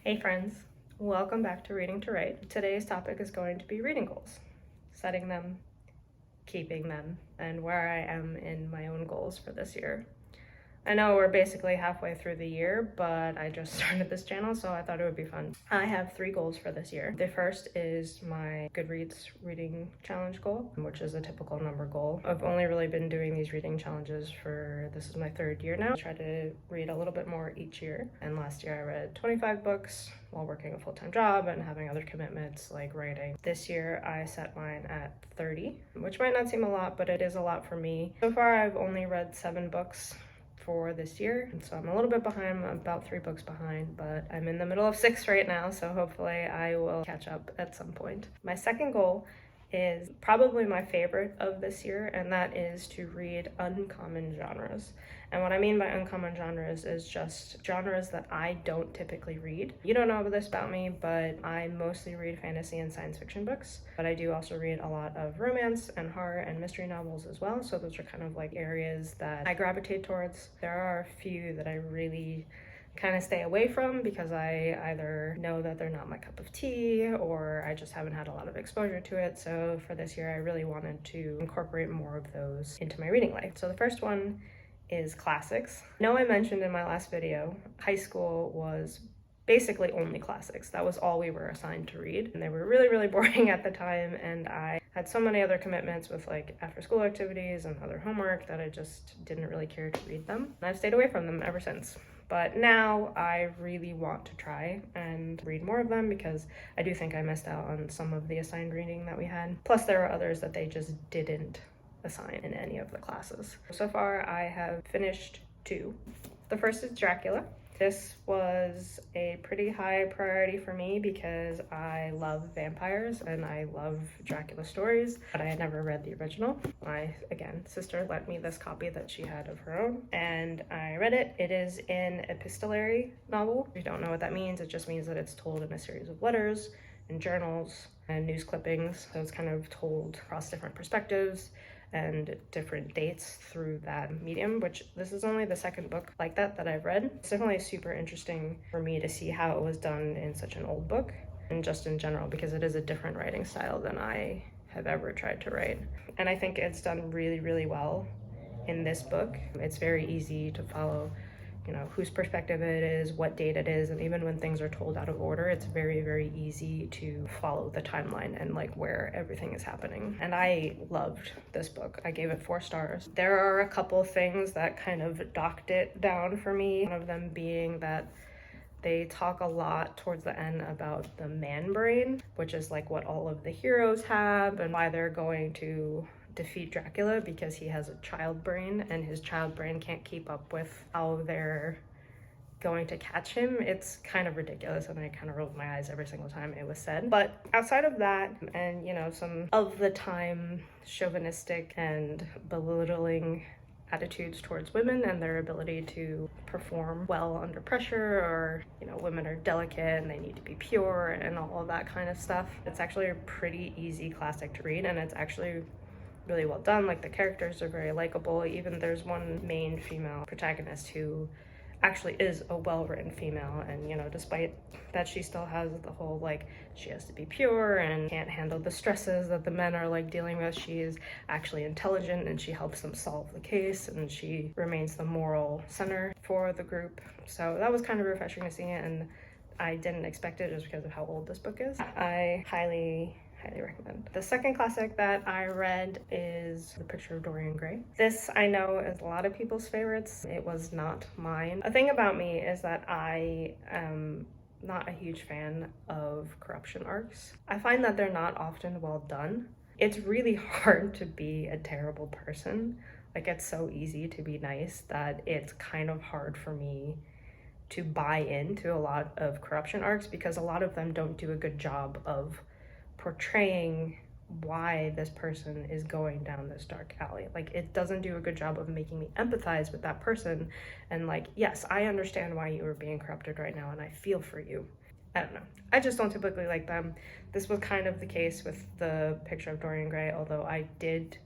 Hey friends, welcome back to Reading to Write. Today's topic is going to be reading goals, setting them, keeping them, and where I am in my own goals for this year. I know we're basically halfway through the year, but I just started this channel, so I thought it would be fun. I have 3 goals for this year. The first is my Goodreads reading challenge goal, which is a typical number goal. I've only really been doing these reading challenges this is my 3rd year now. I try to read a little bit more each year, and last year I read 25 books while working a full-time job and having other commitments like writing. This year I set mine at 30, which might not seem a lot, but it is a lot for me. So far I've only read 7 books for this year, and so I'm a little bit behind. I'm about 3 books behind, but I'm in the middle of 6 right now, so hopefully I will catch up at some point. My second goal is probably my favorite of this year, and that is to read uncommon genres. And what I mean by uncommon genres is just genres that I don't typically read. You don't know this about me, but I mostly read fantasy and science fiction books, but I do also read a lot of romance and horror and mystery novels as well, so those are kind of like areas that I gravitate towards. There are a few that I really kind of stay away from because I either know that they're not my cup of tea or I just haven't had a lot of exposure to it. So for this year, I really wanted to incorporate more of those into my reading life. So the first one is classics. I know I mentioned in my last video, high school was basically only classics. That was all we were assigned to read, and they were really, really boring at the time, and I had so many other commitments with like after school activities and other homework that I just didn't really care to read them, and I've stayed away from them ever since. But now I really want to try and read more of them because I do think I missed out on some of the assigned reading that we had. Plus there are others that they just didn't assign in any of the classes. So far I have finished 2. The first is Dracula. This was a pretty high priority for me because I love vampires and I love Dracula stories, but I had never read the original. My, again, sister lent me this copy that she had of her own, and I read it. It is an epistolary novel. If you don't know what that means, it just means that it's told in a series of letters and journals and news clippings. So it's kind of told across different perspectives and different dates through that medium, which this is only the 2nd book like that I've read. It's definitely super interesting for me to see how it was done in such an old book, and just in general because it is a different writing style than I have ever tried to write. And I think it's done really, really well in this book. It's very easy to follow, you know, whose perspective it is, what date it is, and even when things are told out of order, it's very, very easy to follow the timeline and like where everything is happening. And I loved this book. I gave it 4 stars. There are a couple things that kind of docked it down for me. One of them being that they talk a lot towards the end about the man brain, which is like what all of the heroes have and why they're going to defeat Dracula, because he has a child brain and his child brain can't keep up with how they're going to catch him. It's kind of ridiculous, and I kind of rolled my eyes every single time it was said. But outside of that, and you know, some of the time chauvinistic and belittling attitudes towards women and their ability to perform well under pressure, or you know, women are delicate and they need to be pure and all of that kind of stuff. It's actually a pretty easy classic to read, and it's actually really well done. Like the characters are very likable. Even there's one main female protagonist who actually is a well-written female, and you know, despite that she still has the whole like she has to be pure and can't handle the stresses that the men are like dealing with, she is actually intelligent and she helps them solve the case, and she remains the moral center for the group. So that was kind of refreshing to see it, and I didn't expect it just because of how old this book is. I highly recommend. The second classic that I read is The Picture of Dorian Gray. This I know is a lot of people's favorites. It was not mine. A thing about me is that I am not a huge fan of corruption arcs. I find that they're not often well done. It's really hard to be a terrible person. Like, it's so easy to be nice that it's kind of hard for me to buy into a lot of corruption arcs because a lot of them don't do a good job of portraying why this person is going down this dark alley. Like, it doesn't do a good job of making me empathize with that person and like, yes, I understand why you are being corrupted right now and I feel for you. I don't know. I just don't typically like them. This was kind of the case with The Picture of Dorian Gray, although I did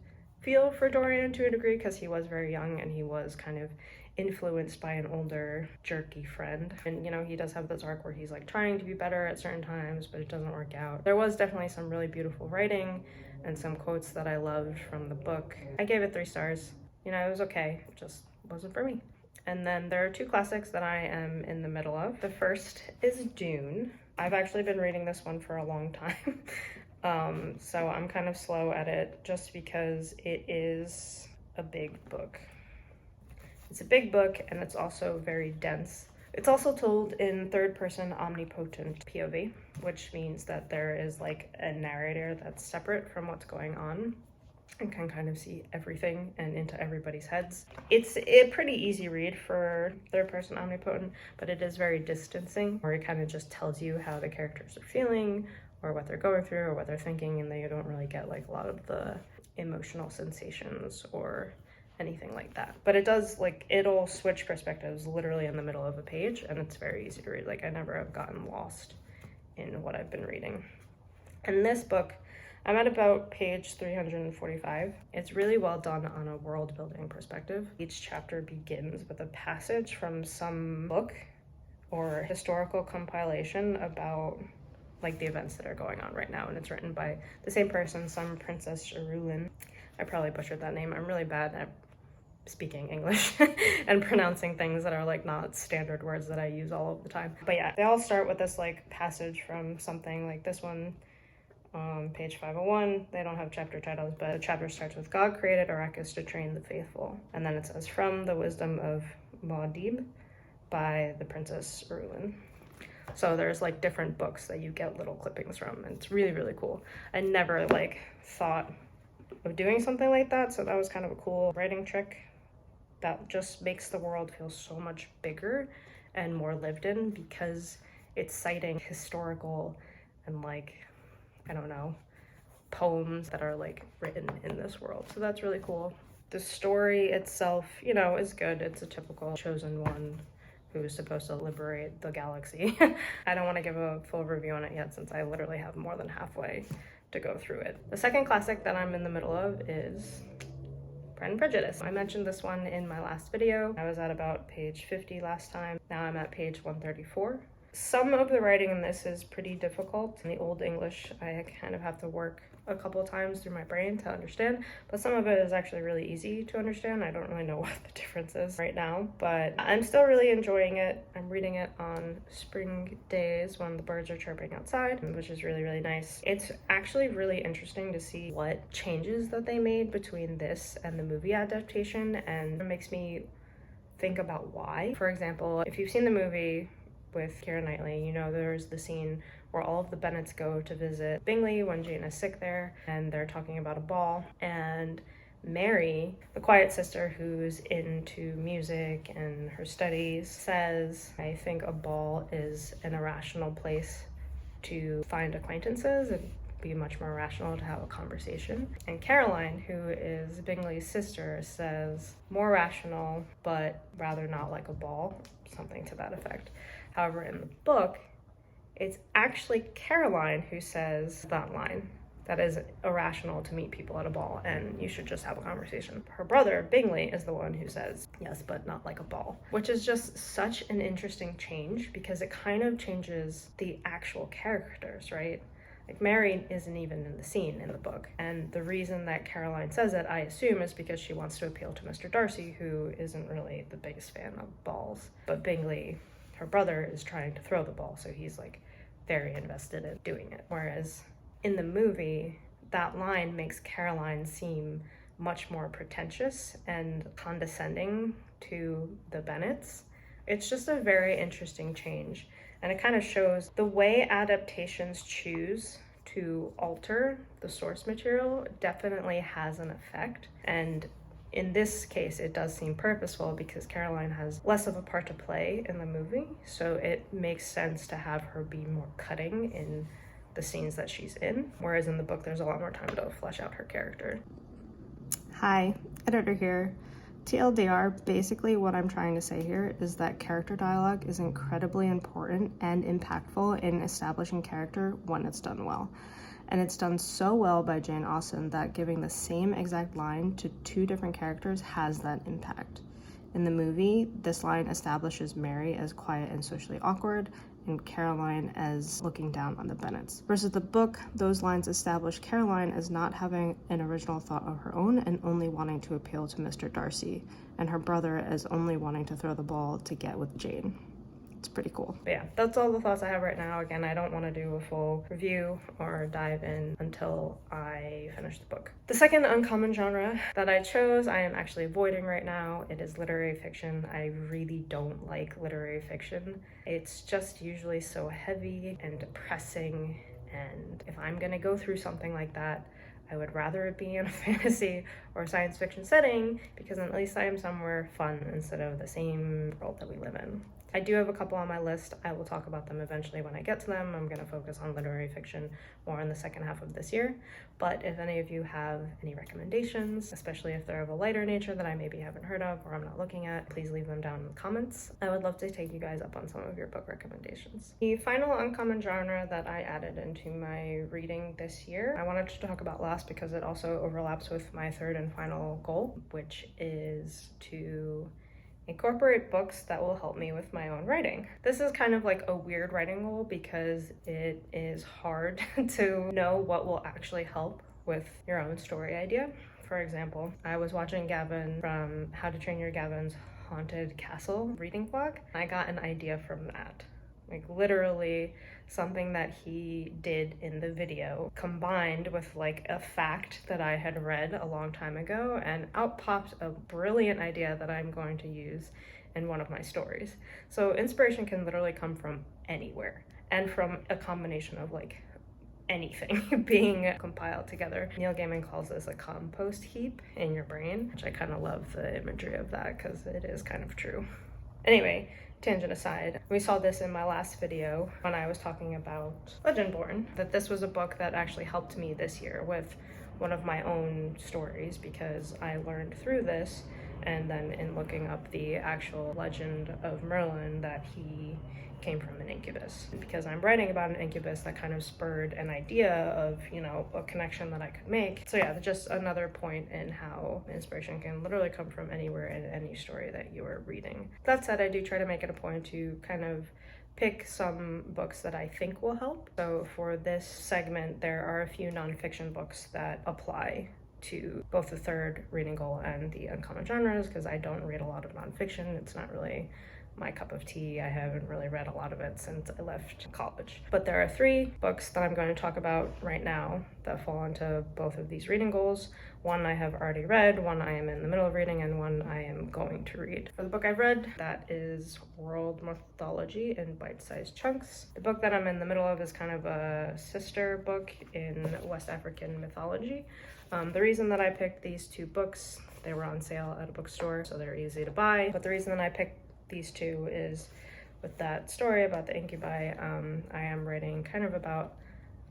feel for Dorian to a degree because he was very young and he was kind of influenced by an older jerky friend. And you know, he does have this arc where he's like trying to be better at certain times, but it doesn't work out. There was definitely some really beautiful writing and some quotes that I loved from the book. I gave it 3 stars. You know, it was okay, it just wasn't for me. And then there are 2 classics that I am in the middle of. The first is Dune. I've actually been reading this one for a long time. So I'm kind of slow at it just because it is a big book. It's a big book and it's also very dense. It's also told in third-person omnipotent POV, which means that there is like a narrator that's separate from what's going on and can kind of see everything and into everybody's heads. It's a pretty easy read for third-person omnipotent, but it is very distancing, where it kind of just tells you how the characters are feeling or what they're going through or what they're thinking, and they don't really get like a lot of the emotional sensations or anything like that. But it does, like, it'll switch perspectives literally in the middle of a page, and it's very easy to read. Like, I never have gotten lost in what I've been reading. And this book, I'm at about page 345. It's really well done on a world building perspective. Each chapter begins with a passage from some book or historical compilation about like the events that are going on right now, and it's written by the same person, some Princess Irulan. I probably butchered that name. I'm really bad at speaking English and pronouncing things that are like not standard words that I use all of the time. But yeah, they all start with this like passage from something like this one, page 501. They don't have chapter titles, but the chapter starts with God created Arrakis to train the faithful. And then it says from the wisdom of Muad'Dib by the Princess Irulan. So there's like different books that you get little clippings from, and it's really, really cool. I never like thought of doing something like that, so that was kind of a cool writing trick that just makes the world feel so much bigger and more lived in, because it's citing historical and like, I don't know, poems that are like written in this world. So that's really cool. The story itself, you know, is good. It's a typical chosen one who is supposed to liberate the galaxy. I don't want to give a full review on it yet, since I literally have more than halfway to go through it. The second classic that I'm in the middle of is Pride and Prejudice. I mentioned this one in my last video. I was at about page 50 last time. Now I'm at page 134. Some of the writing in this is pretty difficult. In the Old English, I kind of have to work a couple of times through my brain to understand, but some of it is actually really easy to understand. I don't really know what the difference is right now, but I'm still really enjoying it. I'm reading it on spring days when the birds are chirping outside, which is really, really nice. It's actually really interesting to see what changes that they made between this and the movie adaptation, and it makes me think about why. For example, if you've seen the movie with Keira Knightley, you know there's the scene where all of the Bennets go to visit Bingley when Jane is sick there, and they're talking about a ball, and Mary, the quiet sister who's into music and her studies, says, I think a ball is an irrational place to find acquaintances and be much more rational to have a conversation. And Caroline, who is Bingley's sister, says more rational, but rather not like a ball, something to that effect. However, in the book, it's actually Caroline who says that line, that is irrational to meet people at a ball and you should just have a conversation. Her brother, Bingley, is the one who says, yes, but not like a ball, which is just such an interesting change because it kind of changes the actual characters, right? Like Mary isn't even in the scene in the book. And the reason that Caroline says it, I assume, is because she wants to appeal to Mr. Darcy, who isn't really the biggest fan of balls. But Bingley, her brother, is trying to throw the ball, so he's like very invested in doing it. Whereas in the movie, that line makes Caroline seem much more pretentious and condescending to the Bennets. It's just a very interesting change. And it kind of shows the way adaptations choose to alter the source material definitely has an effect. And in this case, it does seem purposeful because Caroline has less of a part to play in the movie. So it makes sense to have her be more cutting in the scenes that she's in. Whereas in the book, there's a lot more time to flesh out her character. Hi, editor here. TLDR, basically what I'm trying to say here is that character dialogue is incredibly important and impactful in establishing character when it's done well. And it's done so well by Jane Austen that giving the same exact line to 2 different characters has that impact. In the movie, this line establishes Mary as quiet and socially awkward, and Caroline as looking down on the Bennets. Versus the book, those lines establish Caroline as not having an original thought of her own and only wanting to appeal to Mr. Darcy, and her brother as only wanting to throw the ball to get with Jane. It's pretty cool. But yeah, that's all the thoughts I have right now. Again, I don't want to do a full review or dive in until I finish the book. The second uncommon genre that I chose, I am actually avoiding right now. It is literary fiction. I really don't like literary fiction. It's just usually so heavy and depressing, and if I'm gonna go through something like that, I would rather it be in a fantasy or science fiction setting, because at least I am somewhere fun instead of the same world that we live in. I do have a couple on my list. I will talk about them eventually when I get to them. I'm going to focus on literary fiction more in the second half of this year. But if any of you have any recommendations, especially if they're of a lighter nature that I maybe haven't heard of or I'm not looking at, please leave them down in the comments. I would love to take you guys up on some of your book recommendations. The final uncommon genre that I added into my reading this year, I wanted to talk about last because it also overlaps with my third and final goal, which is to incorporate books that will help me with my own writing. This is kind of like a weird writing goal because it is hard to know what will actually help with your own story idea. For example, I was watching Gavin from How to Train Your Gavin's Haunted Castle reading vlog. I got an idea from that. Like literally something that he did in the video combined with like a fact that I had read a long time ago, and out popped a brilliant idea that I'm going to use in one of my stories. So inspiration can literally come from anywhere and from a combination of like anything being compiled together. Neil Gaiman calls this a compost heap in your brain, which I kind of love the imagery of that because it is kind of true. Anyway, tangent aside, we saw this in my last video when I was talking about Legendborn, that this was a book that actually helped me this year with one of my own stories, because I learned through this and then in looking up the actual legend of Merlin that he came from an incubus. Because I'm writing about an incubus, that kind of spurred an idea of, you know, a connection that I could make. So yeah, just another point in how inspiration can literally come from anywhere in any story that you are reading. That said, I do try to make it a point to kind of pick some books that I think will help. So for this segment, there are a few nonfiction books that apply to both the third reading goal and the uncommon genres, because I don't read a lot of nonfiction. It's not really my cup of tea. I haven't really read a lot of it since I left college. But there are 3 books that I'm going to talk about right now that fall into both of these reading goals. One I have already read, one I am in the middle of reading, and one I am going to read. For the book I've read, that is World Mythology in Bite-Sized Chunks. The book that I'm in the middle of is kind of a sister book in West African mythology. The reason that I picked these 2 books, they were on sale at a bookstore, so they're easy to buy. But the reason that I picked these 2 is with that story about the incubi. I am writing kind of about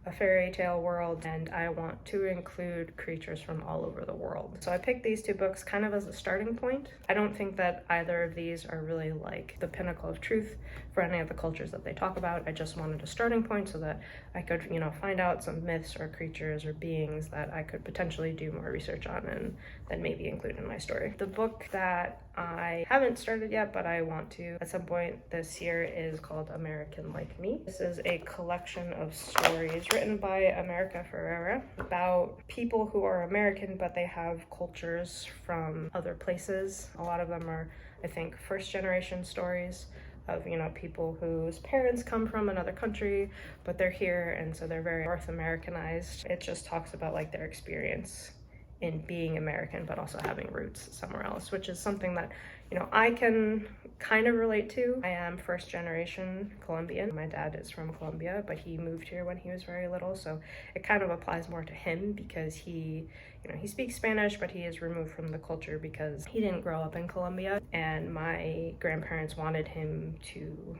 a fairy tale world, and I want to include creatures from all over the world. So I picked these 2 books kind of as a starting point. I don't think that either of these are really like the pinnacle of truth for any of the cultures that they talk about. I just wanted a starting point so that I could, you know, find out some myths or creatures or beings that I could potentially do more research on and then maybe include in my story. The book that I haven't started yet, but I want to at some point this year, is called American Like Me. This is a collection of stories written by America Ferrera about people who are American, but they have cultures from other places. A lot of them are, I think, first generation stories of, you know, people whose parents come from another country, but they're here, and so they're very North Americanized. It just talks about like their experience in being American, but also having roots somewhere else, which is something that, you know, I can kind of relate to. I am first generation Colombian. My dad is from Colombia, but he moved here when he was very little, so it kind of applies more to him because he, you know, he speaks Spanish, but he is removed from the culture because he didn't grow up in Colombia, and my grandparents wanted him to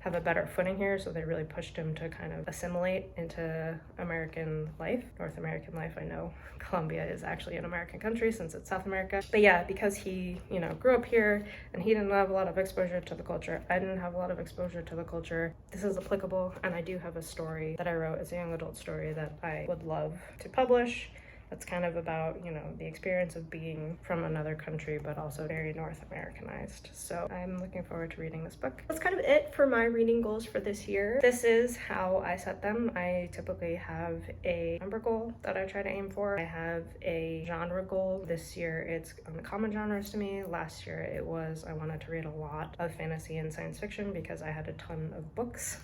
have a better footing here, so they really pushed him to kind of assimilate into American life, North American life. I know Colombia is actually an American country since it's South America, but yeah, because he, you know, grew up here and he didn't have a lot of exposure to the culture, I didn't have a lot of exposure to the culture, this is applicable. And I do have a story that I wrote as a young adult story that I would love to publish That's kind of about, you know, the experience of being from another country, but also very North Americanized. So I'm looking forward to reading this book. That's kind of it for my reading goals for this year. This is how I set them. I typically have a number goal that I try to aim for. I have a genre goal. This year it's uncommon genres to me. Last year it was I wanted to read a lot of fantasy and science fiction because I had a ton of books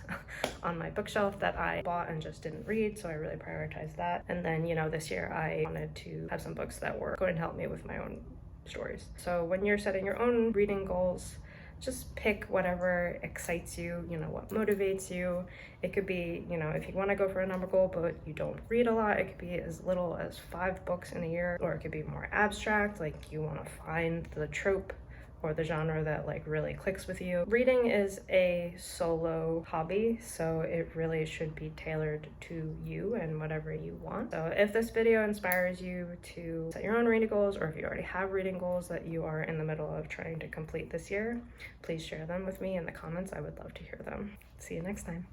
on my bookshelf that I bought and just didn't read, so I really prioritized that. And then, you know, this year I wanted to have some books that were going to help me with my own stories. So when you're setting your own reading goals, just pick whatever excites you, you know, what motivates you. It could be, you know, if you want to go for a number goal but you don't read a lot, it could be as little as 5 books in a year, or it could be more abstract, like you want to find the trope or the genre that like really clicks with you. Reading is a solo hobby, so it really should be tailored to you and whatever you want. So if this video inspires you to set your own reading goals, or if you already have reading goals that you are in the middle of trying to complete this year, please share them with me in the comments. I would love to hear them. See you next time.